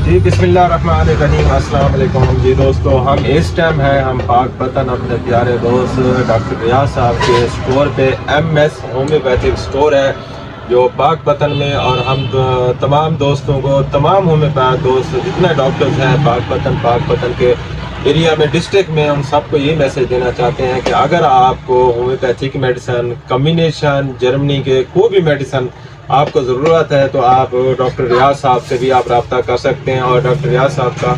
جی बिस्मिल्लाहिर्रहमानिर्रहीम अस्सलाम वालेकुम जी दोस्तों, हम इस टाइम हैं हम पाक पतन अपने प्यारे दोस्त डॉक्टर रियाज साहब के स्टोर पे MS होम्योपैथिक स्टोर है जो पाक पतन में। और हम तमाम दोस्तों को, तमाम होम्योपैथ दोस्त जितने डॉक्टर्स हैं पाक पतन के एरिया में, डिस्ट्रिक्ट में, उन सबको ये मैसेज देना चाहते हैं कि अगर आपको होम्योपैथिक मेडिसन, कम्बिनेशन, जर्मनी के कोई भी मेडिसन आपको ज़रूरत है तो आप डॉक्टर रियाज साहब से भी आप रब्ता कर सकते हैं। और डॉक्टर रियाज साहब का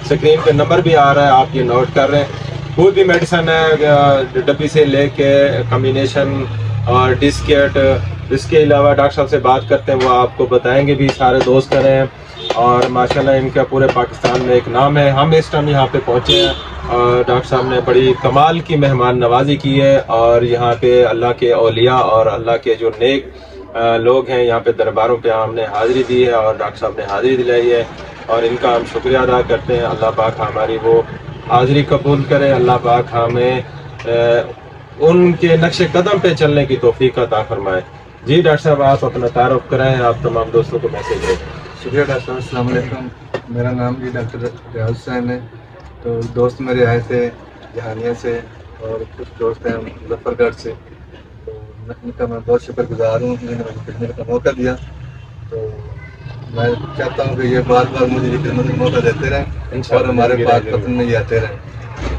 स्क्रीन पे नंबर भी आ रहा है, आप ये नोट कर रहे हैं। कोई भी मेडिसन है डब्बी से लेके कम्बिनेशन और डिस्केट, इसके अलावा डॉक्टर साहब से बात करते हैं, वो आपको बताएंगे भी, सारे दोस्त कर रहे हैं। और माशाल्लाह इनका पूरे पाकिस्तान में एक नाम है। हम इस टाइम यहाँ पे पहुँचे हैं और डॉक्टर साहब ने बड़ी कमाल की मेहमान नवाजी की है। और यहाँ पे अल्लाह के औलिया और अल्लाह के जो नेक लोग हैं यहाँ पे दरबारों पे हमने हाज़िरी दी है और डॉक्टर साहब ने हाज़िरी दिलाई है और इनका हम शुक्रिया अदा करते हैं। अल्लाह पाक हमारी वो हाज़िरी कबूल करे, अल्लाह पाक हमें उनके नक्शे कदम पे चलने की तौफीक अता फरमाए। जी डॉक्टर साहब, आप अपना तारुफ कराएं, आप तमाम दोस्तों को मैसेज दें। शुक्रिया डॉक्टर साहब, अस्सलाम वालेकुम। मेरा नाम जी डॉक्टर रियाज हुसैन है। तो दोस्त मेरे आए थे जहानिया से और कुछ दोस्त हैं मुजफ्फरगढ़ से, तो इनका मैं बहुत शुक्रगुजार हूँ, उन्होंने मुझे खिदमत का मौका दिया। तो मैं चाहता हूँ कि ये बार बार मुझे ये खिदमत का मौका देते रहें और हमारे पाक पतन में ही आते रहें,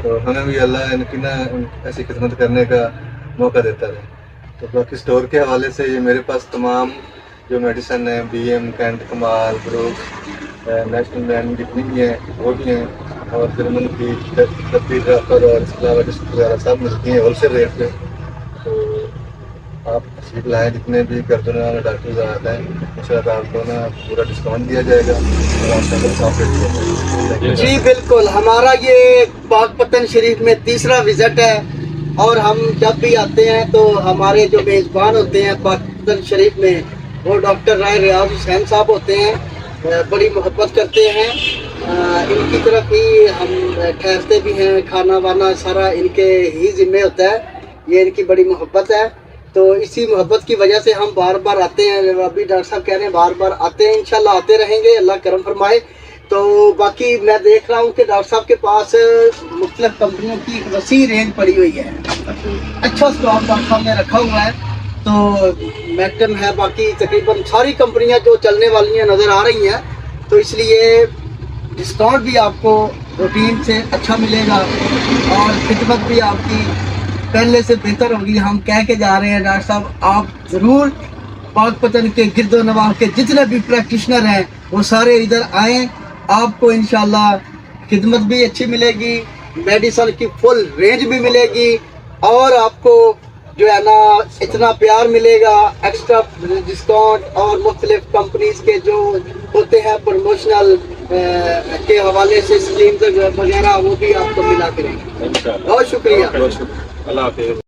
तो हमें भी अल्लाह इनकी ना ऐसी खिदमत करने का मौका देता रहे। तो बाकी स्टोर के हवाले से ये मेरे पास तमाम जो मेडिसन है, BM, कैंट, कमाल, ब्रूक्स, नेशनल ब्रांड जितनी भी हैं वो भी हैं, और जर्मन की ड्राफर और इसके अलावा डिस्क वगैरह सब मिलती हैं होलसेल रेट पे। तो आप तशरीफ लाएँ, जितने भी गर्दन वाले डॉक्टर आते हैं इंशाअल्लाह आपको ना पूरा डिस्काउंट दिया जाएगा और आपका डिस्काउंट दिया जाएगा। जी बिल्कुल, हमारा ये पाक पतन शरीफ में तीसरा विज़िट है और हम जब भी आते हैं तो हमारे जो मेज़बान होते हैं पाक पतन शरीफ में वो डॉक्टर रियाज हुसैन साहब होते हैं। बड़ी मोहब्बत करते हैं, इनकी तरफ ही हम ठहरते भी हैं, खाना वाना सारा इनके ही ज़िम्मे होता है, ये इनकी बड़ी मोहब्बत है। तो इसी मोहब्बत की वजह से हम बार बार आते हैं। अभी डॉक्टर साहब कह रहे हैं बार बार आते हैं, इंशाल्लाह आते रहेंगे, अल्लाह करम फरमाए। तो बाकी मैं देख रहा हूँ कि डॉक्टर साहब के पास मुख्तलिफ कंपनियों की एक वसी रेंज पड़ी हुई है, अच्छा स्टॉक डॉक्टर साहब ने रखा हुआ है। तो मैकटम है, बाकी तकरीबन सारी कंपनियां जो चलने वाली हैं नज़र आ रही हैं, तो इसलिए डिस्काउंट भी आपको रूटीन से अच्छा मिलेगा और खिदमत भी आपकी पहले से बेहतर होगी। हम कह के जा रहे हैं डॉक्टर साहब, आप ज़रूर पाक पतन के गिरदो नवाह के जितने भी प्रैक्टिशनर हैं वो सारे इधर आएँ, आपको इंशाल्लाह खिदमत भी अच्छी मिलेगी, मेडिसन की फुल रेंज भी मिलेगी और आपको जो है ना इतना प्यार मिलेगा, एक्स्ट्रा डिस्काउंट और मुख्तलिफ कंपनीज के जो होते हैं प्रमोशनल के हवाले से स्कीम्स वगैरह वो भी आपको मिला करेंगे। बहुत शुक्रिया। अल्लाह हाफिज़।